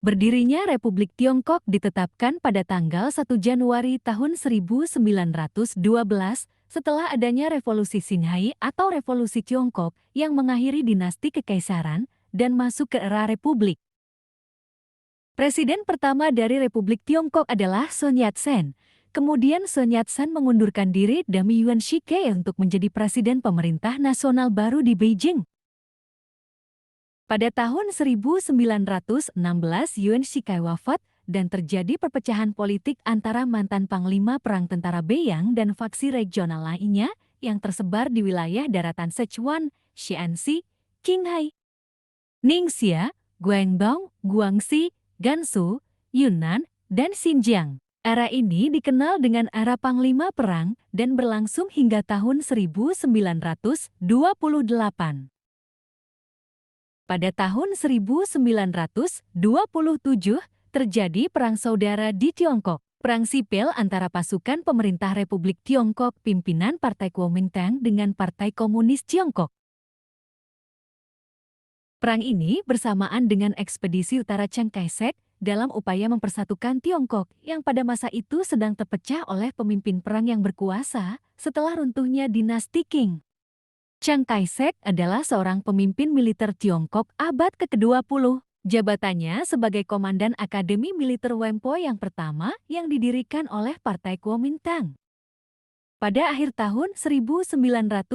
Berdirinya Republik Tiongkok ditetapkan pada tanggal 1 Januari tahun 1912 setelah adanya Revolusi Xinhai atau Revolusi Tiongkok yang mengakhiri dinasti kekaisaran dan masuk ke era republik. Presiden pertama dari Republik Tiongkok adalah Sun Yat-sen. Kemudian Sun Yat-sen mengundurkan diri demi Yuan Shikai untuk menjadi presiden pemerintah nasional baru di Beijing. Pada tahun 1916, Yuan Shikai wafat dan terjadi perpecahan politik antara mantan Panglima Perang Tentara Beiyang dan faksi regional lainnya yang tersebar di wilayah daratan Sichuan, Shaanxi, Qinghai, Ningxia, Guangdong, Guangxi, Gansu, Yunnan, dan Xinjiang. Era ini dikenal dengan era Panglima Perang dan berlangsung hingga tahun 1928. Pada tahun 1927, terjadi Perang Saudara di Tiongkok. Perang sipil antara pasukan pemerintah Republik Tiongkok pimpinan Partai Kuomintang dengan Partai Komunis Tiongkok. Perang ini bersamaan dengan ekspedisi utara Chiang Kai-shek dalam upaya mempersatukan Tiongkok yang pada masa itu sedang terpecah oleh pemimpin perang yang berkuasa setelah runtuhnya dinasti Qing. Chiang Kai-shek adalah seorang pemimpin militer Tiongkok abad ke-20. Jabatannya sebagai Komandan Akademi Militer Wempo yang pertama yang didirikan oleh Partai Kuomintang. Pada akhir tahun 1937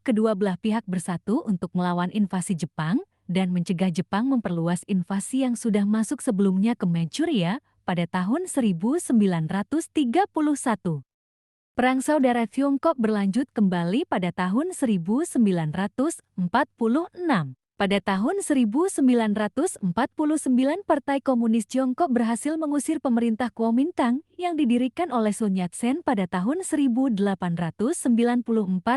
kedua belah pihak bersatu untuk melawan invasi Jepang dan mencegah Jepang memperluas invasi yang sudah masuk sebelumnya ke Manchuria pada tahun 1931. Perang Saudara Tiongkok berlanjut kembali pada tahun 1946. Pada tahun 1949, Partai Komunis Tiongkok berhasil mengusir pemerintah Kuomintang yang didirikan oleh Sun Yat-sen pada tahun 1894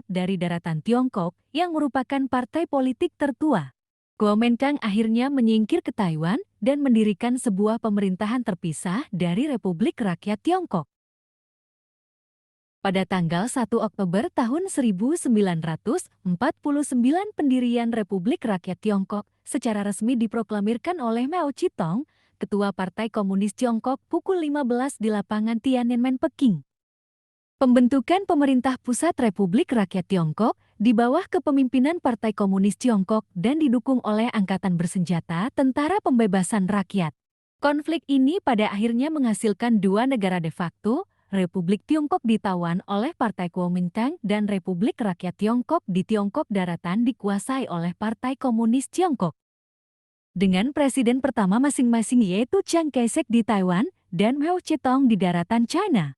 dari daratan Tiongkok yang merupakan partai politik tertua. Kuomintang akhirnya menyingkir ke Taiwan dan mendirikan sebuah pemerintahan terpisah dari Republik Rakyat Tiongkok. Pada tanggal 1 Oktober tahun 1949 pendirian Republik Rakyat Tiongkok secara resmi diproklamirkan oleh Mao Zedong, Ketua Partai Komunis Tiongkok pukul 15 di lapangan Tiananmen, Peking. Pembentukan pemerintah pusat Republik Rakyat Tiongkok di bawah kepemimpinan Partai Komunis Tiongkok dan didukung oleh Angkatan Bersenjata Tentara Pembebasan Rakyat. Konflik ini pada akhirnya menghasilkan dua negara de facto, Republik Tiongkok ditawan oleh Partai Kuomintang dan Republik Rakyat Tiongkok di Tiongkok Daratan dikuasai oleh Partai Komunis Tiongkok. Dengan presiden pertama masing-masing yaitu Chiang Kai-shek di Taiwan dan Mao Zedong di daratan China.